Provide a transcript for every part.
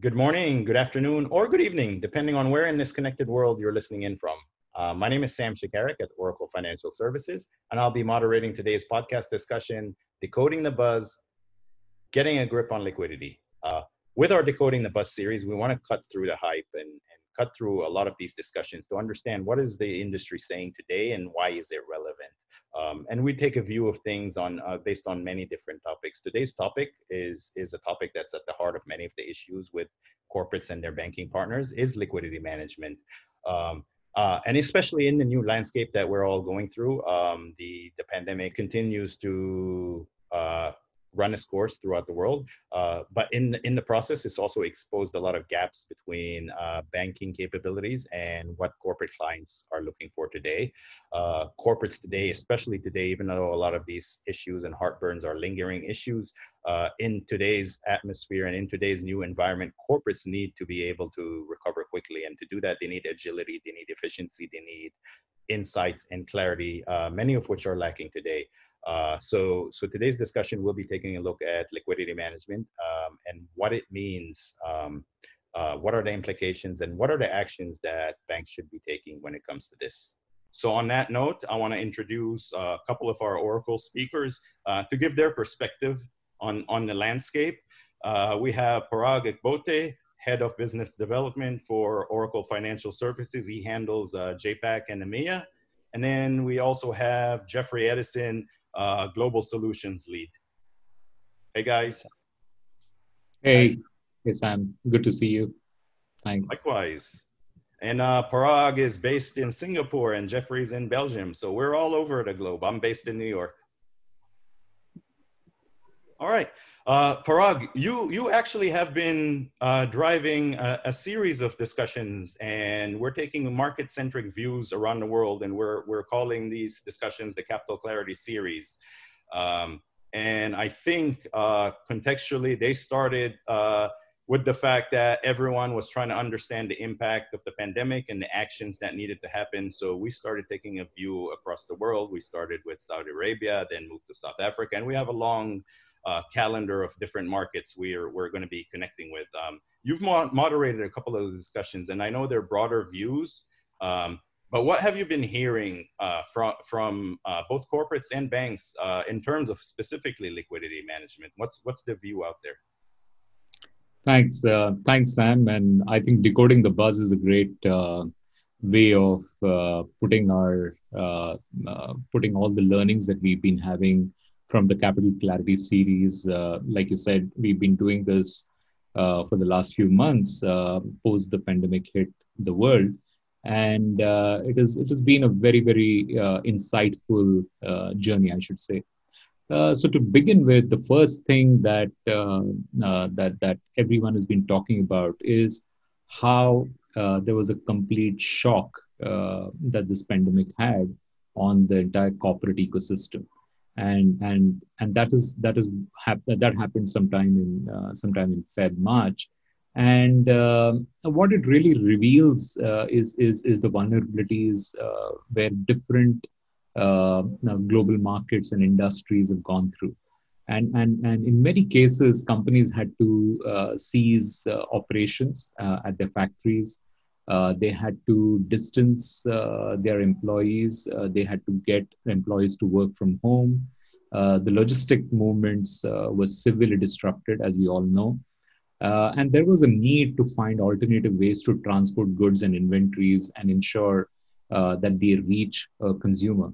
Good morning, good afternoon, or good evening, depending on where in this connected world you're listening in from. My name is Sam Shikarik at Oracle Financial Services, and I'll be moderating today's podcast discussion, Decoding the Buzz, Getting a Grip on Liquidity. With our Decoding the Buzz series, we want to cut through the hype and cut through a lot of these discussions to understand what is the industry saying today and why is it relevant. And we take a view of things on based on many different topics. Today's topic is a topic that's at the heart of many of the issues with corporates and their banking partners is liquidity management. And especially in the new landscape that we're all going through, the pandemic continues to run its course throughout the world. But in the process, it's also exposed a lot of gaps between banking capabilities and what corporate clients are looking for today. Corporates today, especially today, even though a lot of these issues and heartburns are lingering issues, in today's atmosphere and in today's new environment, corporates need to be able to recover quickly. And to do that, they need agility, they need efficiency, they need insights and clarity, many of which are lacking today. So today's discussion will be taking a look at liquidity management and what it means, what are the implications, and what are the actions that banks should be taking when it comes to this. So on that note, I want to introduce a couple of our Oracle speakers to give their perspective on the landscape. We have Parag Ekbote, Head of Business Development for Oracle Financial Services. He handles JPAC and EMEA. And then we also have Jeffrey Edison, Global Solutions Lead. Hey, guys. Hey, Sam. Good to see you. Thanks. Likewise. And Parag is based in Singapore and Jeffrey's in Belgium. So we're all over the globe. I'm based in New York. All right. Parag, you actually have been driving a series of discussions, and we're taking market-centric views around the world, and we're calling these discussions the Capital Clarity Series. And I think contextually, they started with the fact that everyone was trying to understand the impact of the pandemic and the actions that needed to happen. So we started taking a view across the world. We started with Saudi Arabia, then moved to South Africa, and we have a long calendar of different markets we're going to be connecting with. You've moderated a couple of discussions, and I know they're broader views, but what have you been hearing from both corporates and banks in terms of specifically liquidity management? What's the view out there? Thanks, Sam. And I think Decoding the Buzz is a great way of putting all the learnings that we've been having from the Capital Clarity series. Like you said, we've been doing this for the last few months post the pandemic hit the world. And it has been a very, very insightful journey, I should say. So to begin with, the first thing that everyone has been talking about is how there was a complete shock that this pandemic had on the entire corporate ecosystem. And that happened sometime in March, and what it really reveals is the vulnerabilities where different global markets and industries have gone through, and in many cases companies had to cease operations at their factories. They had to distance their employees. They had to get employees to work from home. The logistic movements were severely disrupted, as we all know. And there was a need to find alternative ways to transport goods and inventories and ensure that they reach a consumer.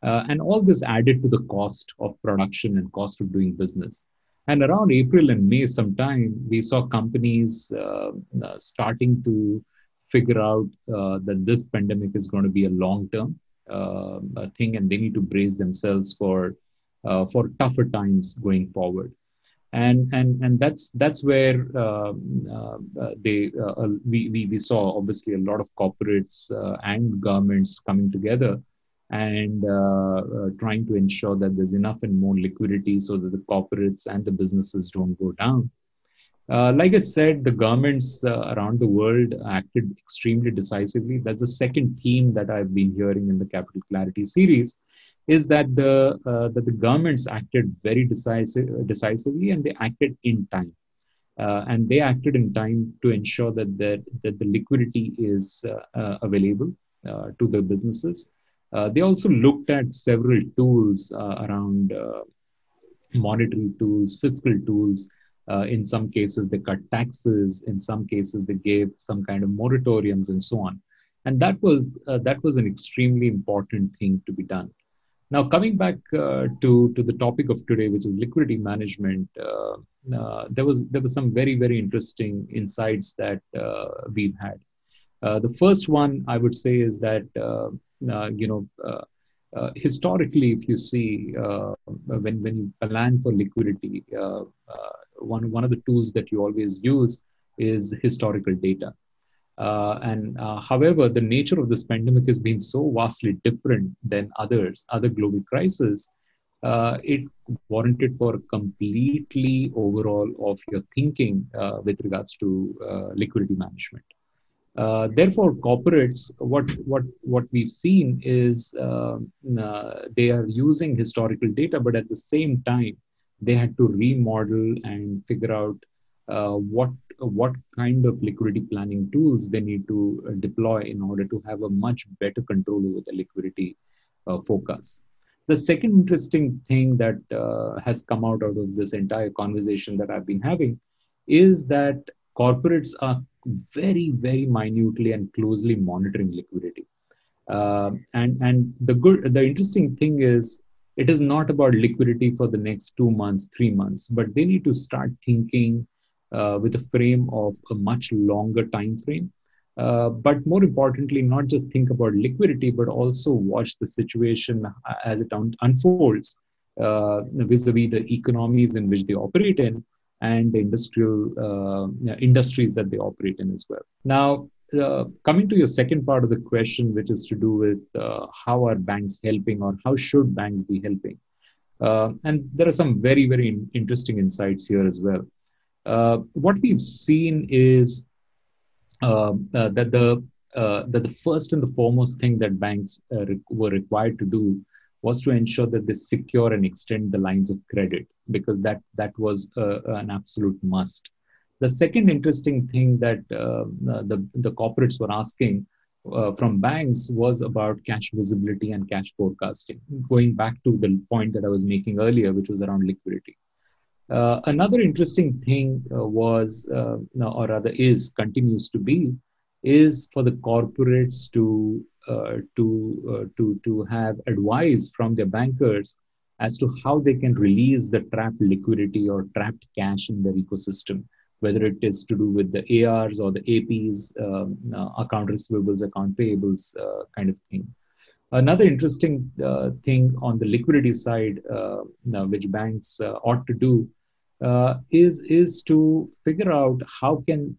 And all this added to the cost of production and cost of doing business. And around April and May sometime, we saw companies starting to figure out that this pandemic is going to be a long-term thing, and they need to brace themselves for tougher times going forward. And that's where we saw obviously a lot of corporates and governments coming together and trying to ensure that there's enough and more liquidity so that the corporates and the businesses don't go down. Like I said, the governments around the world acted extremely decisively. That's the second theme that I've been hearing in the Capital Clarity series, is that the governments acted very decisively, and they acted in time. and they acted in time to ensure that the liquidity is available to the businesses. They also looked at several tools around monetary tools, fiscal tools. In some cases, they cut taxes. In some cases, they gave some kind of moratoriums and so on. And that was an extremely important thing to be done. Now, coming back to the topic of today, which is liquidity management, there was some very interesting insights that we've had. The first one I would say is that historically, if you see when you plan for liquidity, one of the tools that you always use is historical data. However, the nature of this pandemic has been so vastly different than other global crises. It warranted for a completely overall of your thinking with regards to liquidity management. Therefore, corporates, what we've seen is they are using historical data, but at the same time, they had to remodel and figure out what kind of liquidity planning tools they need to deploy in order to have a much better control over the liquidity focus. The second interesting thing that has come out of this entire conversation that I've been having is that corporates are very minutely and closely monitoring liquidity. The interesting thing is it is not about liquidity for the next 2 months, 3 months, but they need to start thinking with a frame of a much longer time frame. But more importantly, not just think about liquidity, but also watch the situation as it unfolds vis-a-vis the economies in which they operate in and the industries that they operate in as well. Now, coming to your second part of the question, which is to do with how are banks helping or how should banks be helping? And there are some very interesting insights here as well. What we've seen is that the first and the foremost thing that banks were required to do was to ensure that they secure and extend the lines of credit, because that was an absolute must. The second interesting thing that the corporates were asking from banks was about cash visibility and cash forecasting, going back to the point that I was making earlier, which was around liquidity. Another interesting thing or rather continues to be, is for the corporates to have advice from their bankers as to how they can release the trapped liquidity or trapped cash in their ecosystem, whether it is to do with the ARs or the APs, account receivables, account payables kind of thing. Another interesting thing on the liquidity side, which banks ought to do, is to figure out how can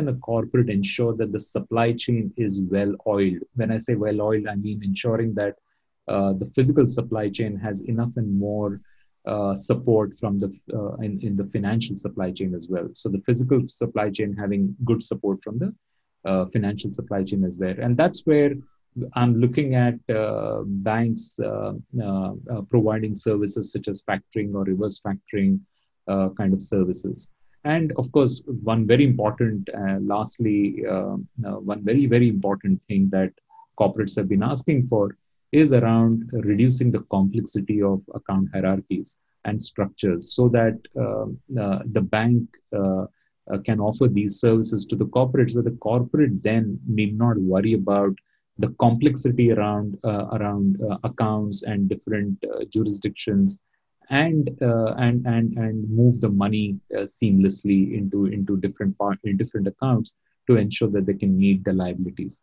a corporate ensure that the supply chain is well oiled. When I say well oiled, I mean ensuring that the physical supply chain has enough and more support from the in the financial supply chain as well. So the physical supply chain having good support from the financial supply chain as well, and that's where I'm looking at banks providing services such as factoring or reverse factoring kind of services. And of course, one very important, lastly, one very important thing that corporates have been asking for is around reducing the complexity of account hierarchies and structures, so that the bank can offer these services to the corporates, where the corporate then need not worry about the complexity around accounts and different jurisdictions, and move the money seamlessly into different accounts to ensure that they can meet the liabilities.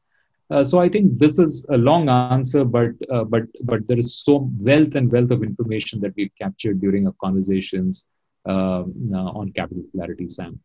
So I think this is a long answer, but there is so wealth of information that we've captured during our conversations on Capital Clarity, Sam.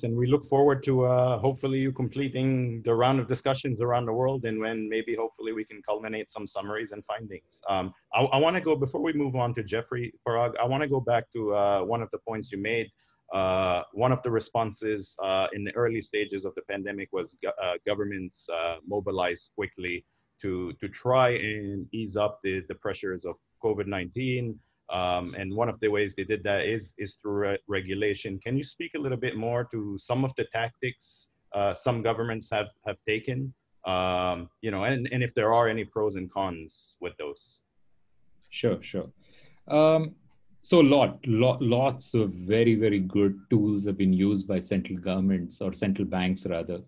And we look forward to hopefully you completing the round of discussions around the world, and when maybe hopefully we can culminate some summaries and findings. I want to go, before we move on to Jeffrey Parag, I want to go back to one of the points you made. One of the responses in the early stages of the pandemic was governments mobilized quickly to try and ease up the pressures of COVID-19. And one of the ways they did that is through regulation. Can you speak a little bit more to some of the tactics some governments have taken? And if there are any pros and cons with those. Sure, sure. Um, so lots of very, very good tools have been used by central governments or central banks rather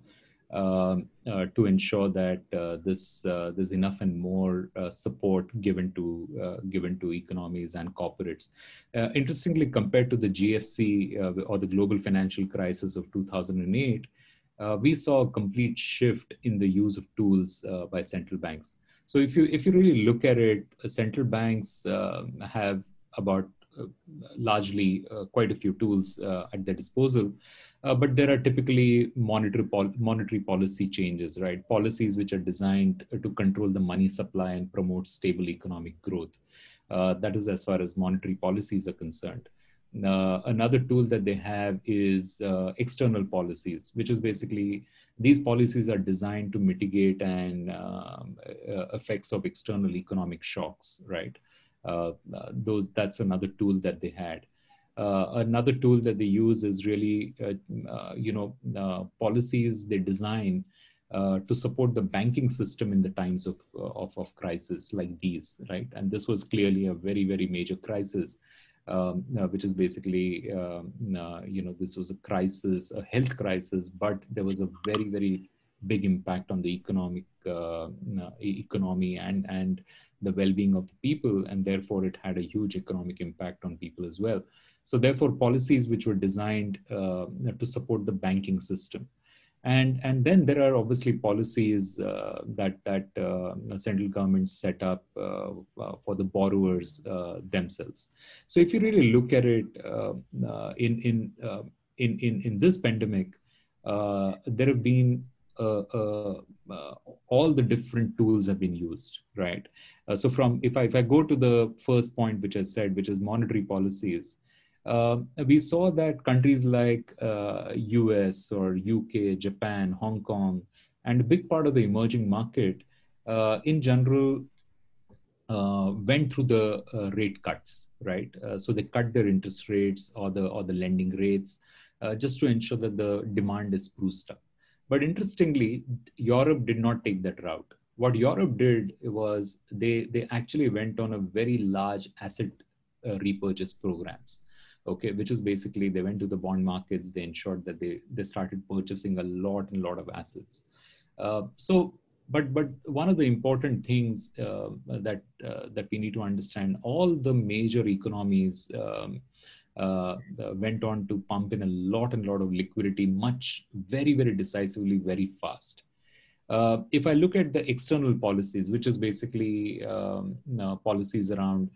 to ensure that there's enough and more support given to economies and corporates. Interestingly, compared to the GFC or the global financial crisis of 2008, we saw a complete shift in the use of tools by central banks. So if you really look at it, central banks have about largely quite a few tools at their disposal. But there are typically monetary policy changes, right? Policies which are designed to control the money supply and promote stable economic growth. That is as far as monetary policies are concerned. Another tool that they have is external policies, which is basically these policies are designed to mitigate and effects of external economic shocks, right? That's another tool that they had. Another tool that they use is really, policies they design to support the banking system in the times of crisis like these, right? And this was clearly a very, very major crisis, which is basically, this was a crisis, a health crisis, but there was a very, very big impact on the economy and the well-being of the people, and therefore it had a huge economic impact on people as well. So therefore, policies which were designed to support the banking system. And then there are obviously policies that central governments set up for the borrowers themselves. So if you really look at it in this pandemic, there have been all the different tools have been used, right? So from if I go to the first point which I said, which is monetary policies, we saw that countries like US or UK, Japan, Hong Kong, and a big part of the emerging market in general went through the rate cuts, right? So they cut their interest rates or the lending rates just to ensure that the demand is spruced up. But interestingly, Europe did not take that route. What Europe did was they actually went on a very large asset repurchase programs. Okay, which is basically they went to the bond markets, they ensured that they started purchasing a lot of assets. But one of the important things that we need to understand, all the major economies went on to pump in a lot of liquidity, very decisively, very fast. If I look at the external policies, which is basically policies around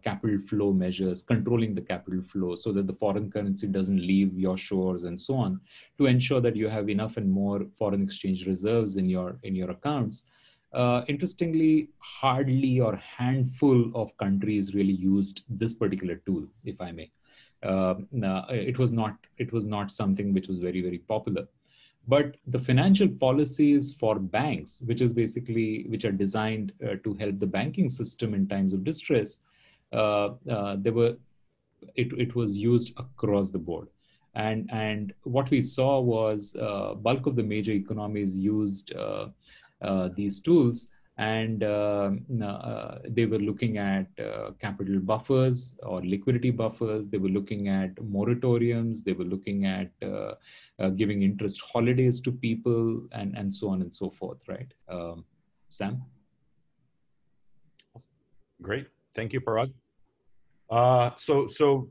capital flow measures, controlling the capital flow so that the foreign currency doesn't leave your shores and so on, to ensure that you have enough and more foreign exchange reserves in your accounts. Interestingly, hardly or handful of countries really used this particular tool, if I may. It was not something which was very popular. But the financial policies for banks, which are designed to help the banking system in times of distress, it was used across the board. And what we saw was bulk of the major economies used these tools, and they were looking at capital buffers or liquidity buffers. They were looking at moratoriums. They were looking at giving interest holidays to people, and so on and so forth, right? Sam? Great. Thank you, Parag. So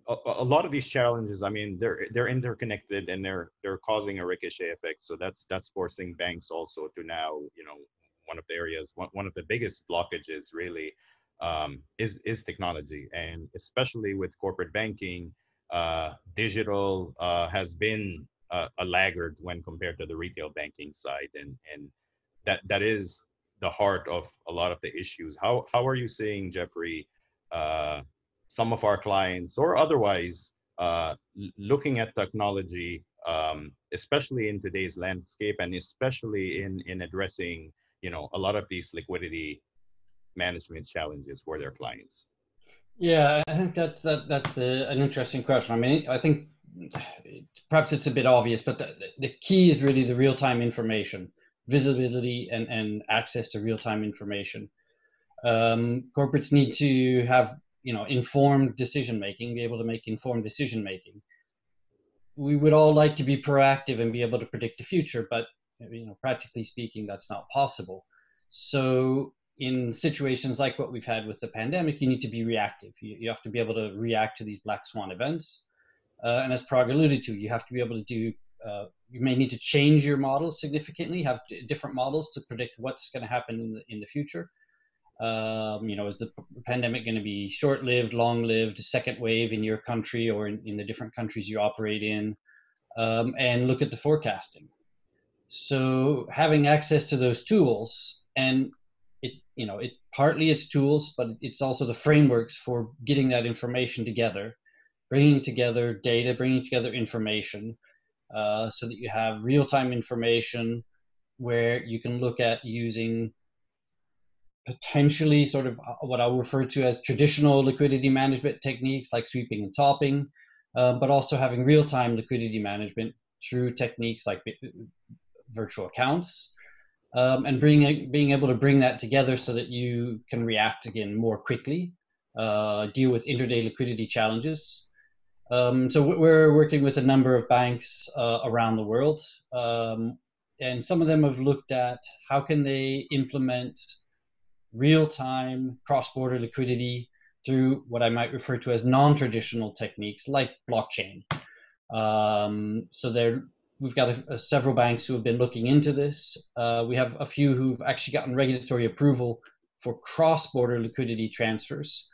a lot of these challenges, I mean, they're interconnected and they're causing a ricochet effect. So that's forcing banks also to now, one of the areas, one of the biggest blockages really is technology, and especially with corporate banking, digital has been a laggard when compared to the retail banking side, and that is the heart of a lot of the issues. How are you seeing, Jeffrey, uh, some of our clients or otherwise looking at technology, especially in today's landscape, and especially in addressing, a lot of these liquidity management challenges for their clients? Yeah, I think that's an interesting question. I mean, I think perhaps it's a bit obvious, but the key is really the real-time information, visibility, and access to real-time information. Corporates need to have, informed decision making, be able to make informed decision making. We would all like to be proactive and be able to predict the future, but practically speaking, that's not possible. So in situations like what we've had with the pandemic, you need to be reactive. You have to be able to react to these black swan events. And as Prague alluded to, you have to be able to do, you may need to change your models significantly, have different models to predict what's going to happen in the future. Is the pandemic going to be short-lived, long-lived, second wave in your country or in the different countries you operate in, and look at the forecasting. So having access to those tools, and it partly it's tools, but it's also the frameworks for getting that information together, bringing together data, bringing together information, so that you have real-time information where you can look at using potentially sort of what I'll refer to as traditional liquidity management techniques like sweeping and topping, but also having real-time liquidity management through techniques like virtual accounts, and being able to bring that together so that you can react again more quickly, deal with intraday liquidity challenges. So we're working with a number of banks around the world, and some of them have looked at how can they implement real-time cross-border liquidity through what I might refer to as non-traditional techniques like blockchain. So we've got several banks who have been looking into this. We have a few who've actually gotten regulatory approval for cross-border liquidity transfers.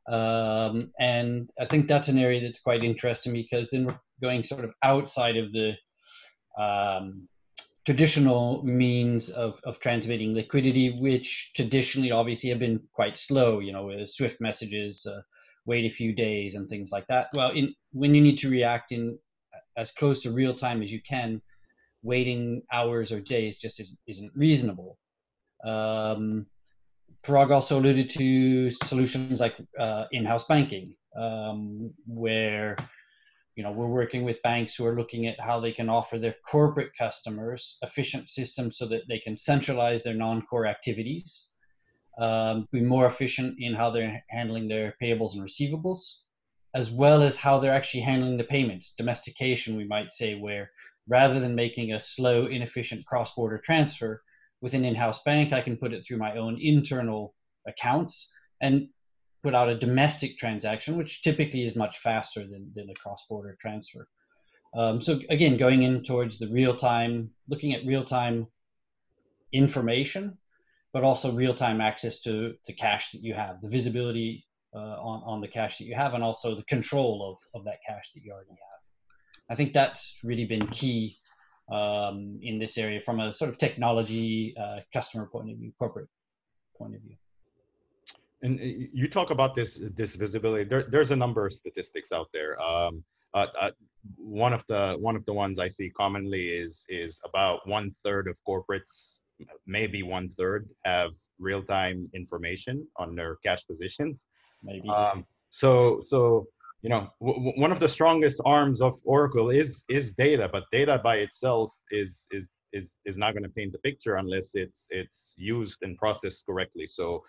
And I think that's an area that's quite interesting because then we're going sort of outside of the traditional means of transmitting liquidity, which traditionally obviously have been quite slow, with Swift messages, wait a few days and things like that. Well, when you need to react in as close to real time as you can, waiting hours or days just isn't reasonable. Parag also alluded to solutions like in-house banking, where we're working with banks who are looking at how they can offer their corporate customers efficient systems so that they can centralize their non-core activities, be more efficient in how they're handling their payables and receivables, as well as how they're actually handling the payments. Domestication, we might say, where rather than making a slow, inefficient cross-border transfer with an in-house bank, I can put it through my own internal accounts and put out a domestic transaction, which typically is much faster than a cross-border transfer. So again, going in towards the real-time, looking at real-time information, but also real-time access to the cash that you have, the visibility on the cash that you have, and also the control of that cash that you already have. I think that's really been key in this area from a sort of technology, customer point of view, corporate point of view. And you talk about this visibility. There's a number of statistics out there. One of the ones I see commonly is about 1/3 of corporates, maybe 1/3, have real-time information on their cash positions. Maybe. So one of the strongest arms of Oracle is data, but data by itself is not going to paint the picture unless it's used and processed correctly. So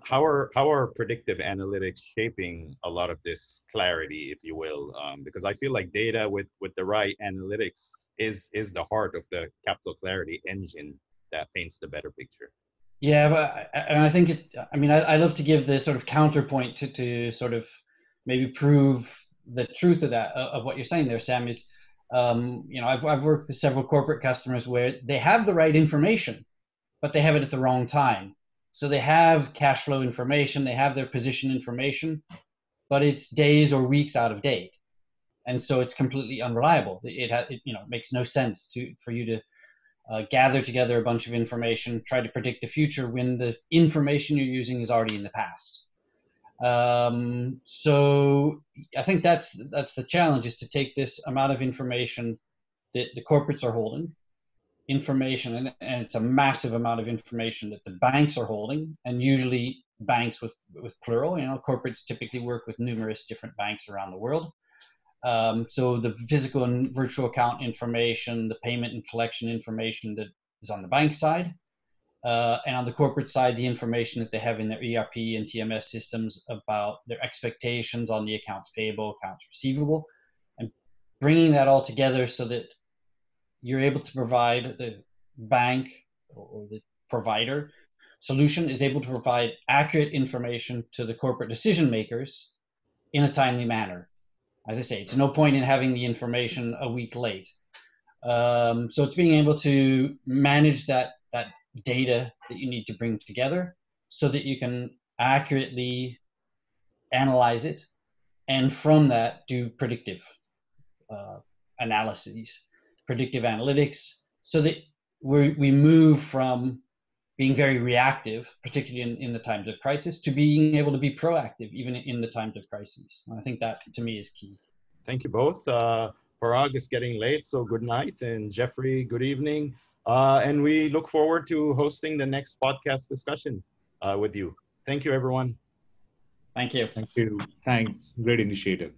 how are predictive analytics shaping a lot of this clarity, if you will? Because I feel like data with the right analytics is the heart of the capital clarity engine that paints the better picture. Yeah, but and I think I love to give the sort of counterpoint to sort of maybe prove the truth of that, of what you're saying there, Sam. Is I've worked with several corporate customers where they have the right information, but they have it at the wrong time. So they have cash flow information, they have their position information, but it's days or weeks out of date, and so it's completely unreliable. It makes no sense for you to gather together a bunch of information, try to predict the future when the information you're using is already in the past. So I think that's the challenge, is to take this amount of information that the corporates are holding, information, and it's a massive amount of information that the banks are holding, and usually banks with plural. Corporates typically work with numerous different banks around the world. So the physical and virtual account information, the payment and collection information that is on the bank side, and on the corporate side, the information that they have in their ERP and TMS systems about their expectations on the accounts payable, accounts receivable, and bringing that all together so that you're able to provide the bank or the provider solution is able to provide accurate information to the corporate decision makers in a timely manner. As I say, it's no point in having the information a week late. So it's being able to manage that data that you need to bring together so that you can accurately analyze it, and from that do predictive analyses, predictive analytics, so that we move from being very reactive, particularly in the times of crisis, to being able to be proactive even in the times of crises. I think that to me is key. Thank you both. Parag, is getting late, so good night. And Jeffrey, good evening. And we look forward to hosting the next podcast discussion with you. Thank you, everyone. Thank you. Thank you. Thanks. Great initiative.